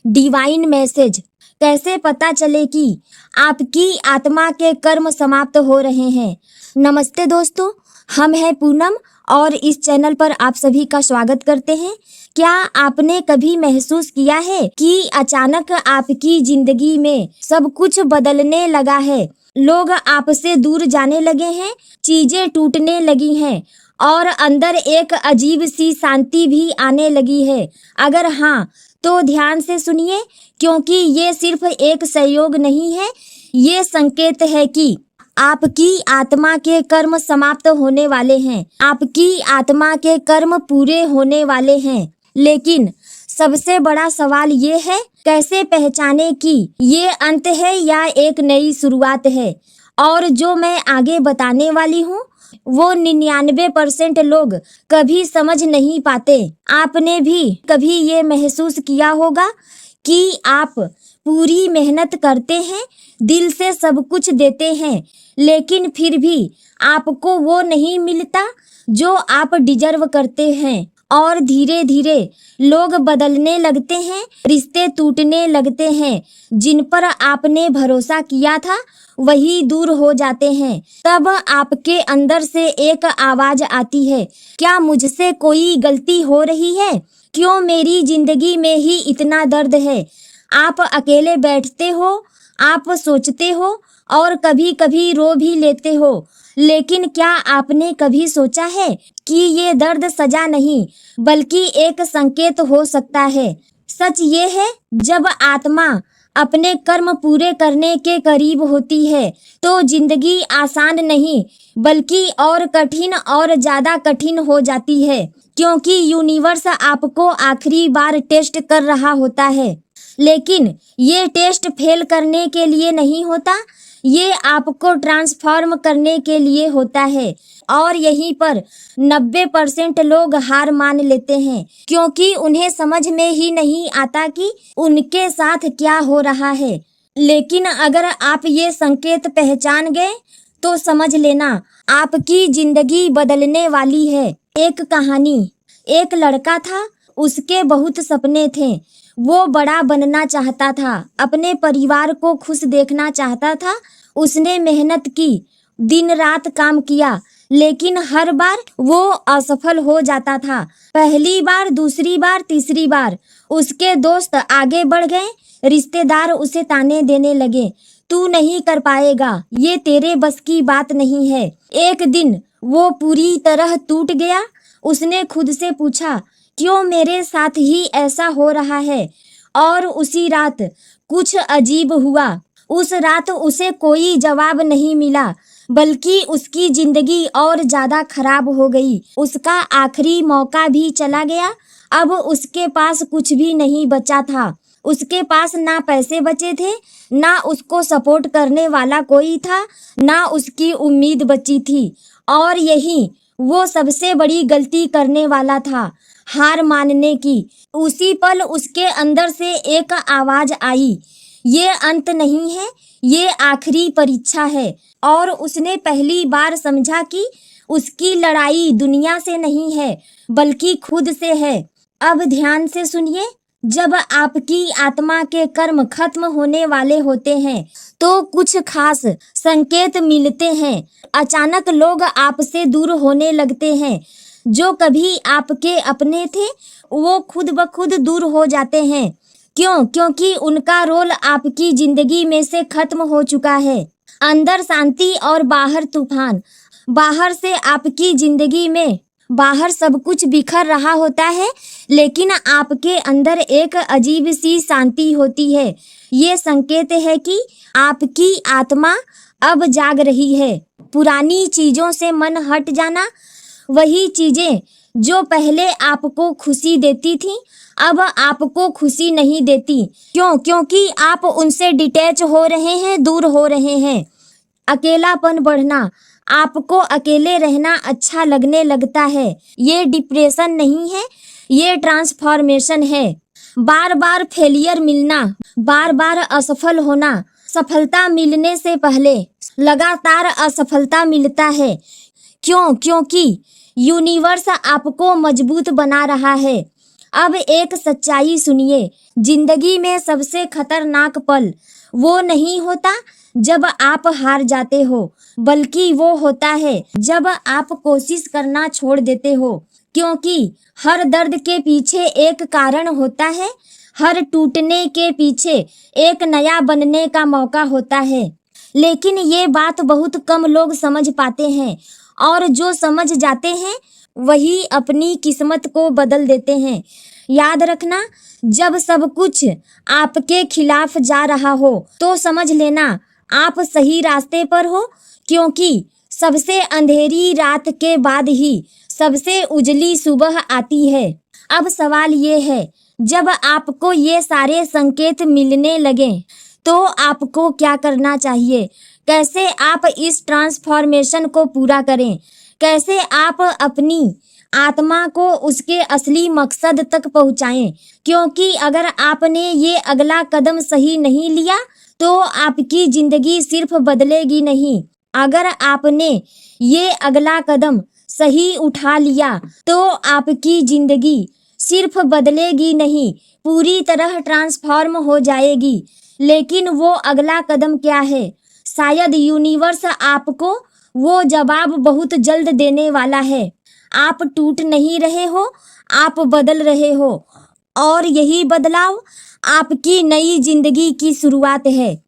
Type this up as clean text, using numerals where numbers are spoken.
Divine message. कैसे पता चले कि आपकी आत्मा के कर्म समाप्त हो रहे हैं। नमस्ते दोस्तों, हम हैं पूनम और इस चैनल पर आप सभी का स्वागत करते हैं। क्या आपने कभी महसूस किया है कि अचानक आपकी जिंदगी में सब कुछ बदलने लगा है? लोग आपसे दूर जाने लगे हैं, चीजें टूटने लगी हैं और अंदर एक अजीब सी शांति भी आने लगी है। अगर हाँ, तो ध्यान से सुनिए, क्योंकि ये सिर्फ एक सहयोग नहीं है, ये संकेत है कि आपकी आत्मा के कर्म समाप्त होने वाले हैं। आपकी आत्मा के कर्म पूरे होने वाले हैं। लेकिन सबसे बड़ा सवाल ये है, कैसे पहचाने कि ये अंत है या एक नई शुरुआत है? और जो मैं आगे बताने वाली हूँ वो 99% लोग कभी समझ नहीं पाते। आपने भी कभी ये महसूस किया होगा कि आप पूरी मेहनत करते हैं, दिल से सब कुछ देते हैं, लेकिन फिर भी आपको वो नहीं मिलता जो आप डिजर्व करते हैं। और धीरे धीरे लोग बदलने लगते हैं, रिश्ते टूटने लगते हैं, जिन पर आपने भरोसा किया था वही दूर हो जाते हैं। तब आपके अंदर से एक आवाज आती है, क्या मुझसे कोई गलती हो रही है? क्यों मेरी जिंदगी में ही इतना दर्द है? आप अकेले बैठते हो, आप सोचते हो और कभी कभी रो भी लेते हो। लेकिन क्या आपने कभी सोचा है कि ये दर्द सजा नहीं बल्कि एक संकेत हो सकता है? सच ये है, जब आत्मा अपने कर्म पूरे करने के करीब होती है तो जिंदगी आसान नहीं बल्कि और कठिन और ज्यादा कठिन हो जाती है, क्योंकि यूनिवर्स आपको आखिरी बार टेस्ट कर रहा होता है। लेकिन ये टेस्ट फेल करने के लिए नहीं होता, ये आपको ट्रांसफॉर्म करने के लिए होता है। और यहीं पर 90% लोग हार मान लेते हैं, क्योंकि उन्हें समझ में ही नहीं आता कि उनके साथ क्या हो रहा है। लेकिन अगर आप ये संकेत पहचान गए तो समझ लेना, आपकी जिंदगी बदलने वाली है। एक कहानी, एक लड़का था, उसके बहुत सपने थे। वो बड़ा बनना चाहता था, अपने परिवार को खुश देखना चाहता था। उसने मेहनत की, दिन रात काम किया, लेकिन हर बार वो असफल हो जाता था। पहली बार, दूसरी बार, तीसरी बार उसके दोस्त आगे बढ़ गए, रिश्तेदार उसे ताने देने लगे, तू नहीं कर पाएगा, ये तेरे बस की बात नहीं है। एक दिन वो पूरी तरह टूट गया। उसने खुद से पूछा, क्यों मेरे साथ ही ऐसा हो रहा है? और उसी रात कुछ अजीब हुआ। उस रात उसे कोई जवाब नहीं मिला, बल्कि उसकी जिंदगी और ज्यादा खराब हो गई। उसका आखिरी मौका भी चला गया। अब उसके पास कुछ भी नहीं बचा था। उसके पास ना पैसे बचे थे, ना उसको सपोर्ट करने वाला कोई था, ना उसकी उम्मीद बची थी। और यही वो सबसे बड़ी गलती करने वाला था, हार मानने की। उसी पल उसके अंदर से एक आवाज आई, ये अंत नहीं है, ये आखिरी परीक्षा है। और उसने पहली बार समझा कि उसकी लड़ाई दुनिया से नहीं है बल्कि खुद से है। अब ध्यान से सुनिए, जब आपकी आत्मा के कर्म खत्म होने वाले होते हैं तो कुछ खास संकेत मिलते हैं। अचानक लोग आपसे दूर होने लगते हैं। जो कभी आपके अपने थे वो खुद ब खुद दूर हो जाते हैं। क्यों? क्योंकि उनका रोल आपकी जिंदगी में से खत्म हो चुका है। अंदर शांति और बाहर तूफान। बाहर से आपकी जिंदगी में बाहर सब कुछ बिखर रहा होता है, लेकिन आपके अंदर एक अजीब सी शांति होती है। ये संकेत है कि आपकी आत्मा अब जाग रही है। पुरानी चीजों से मन हट जाना, वही चीजें जो पहले आपको खुशी देती थी अब आपको खुशी नहीं देती। क्यों? क्योंकि आप उनसे डिटैच हो रहे हैं, दूर हो रहे हैं। अकेलापन बढ़ना, आपको अकेले रहना अच्छा लगने लगता है। ये डिप्रेशन नहीं है, ये ट्रांसफॉर्मेशन है। बार बार फेलियर मिलना, बार बार असफल होना, सफलता मिलने से पहले लगातार असफलता मिलता है। क्यों? क्योंकि यूनिवर्स आपको मजबूत बना रहा है। अब एक सच्चाई सुनिए, जिंदगी में सबसे खतरनाक पल वो नहीं होता जब आप हार जाते हो, बल्कि वो होता है जब आप कोशिश करना छोड़ देते हो। क्योंकि हर दर्द के पीछे एक कारण होता है, हर टूटने के पीछे एक नया बनने का मौका होता है। लेकिन ये बात बहुत कम लोग समझ पाते हैं, और जो समझ जाते हैं वही अपनी किस्मत को बदल देते हैं। याद रखना, जब सब कुछ आपके खिलाफ जा रहा हो तो समझ लेना आप सही रास्ते पर हो, क्योंकि सबसे अंधेरी रात के बाद ही सबसे उजली सुबह आती है। अब सवाल ये है, जब आपको ये सारे संकेत मिलने लगे तो आपको क्या करना चाहिए? कैसे आप इस ट्रांसफॉर्मेशन को पूरा करें? कैसे आप अपनी आत्मा को उसके असली मकसद तक पहुंचाएं? क्योंकि अगर आपने ये अगला कदम सही नहीं लिया तो आपकी जिंदगी सिर्फ बदलेगी नहीं, अगर आपने ये अगला कदम सही उठा लिया तो आपकी जिंदगी सिर्फ बदलेगी नहीं, पूरी तरह ट्रांसफॉर्म हो जाएगी। लेकिन वो अगला कदम क्या है? शायद यूनिवर्स आपको वो जवाब बहुत जल्द देने वाला है। आप टूट नहीं रहे हो, आप बदल रहे हो, और यही बदलाव आपकी नई जिंदगी की शुरुआत है।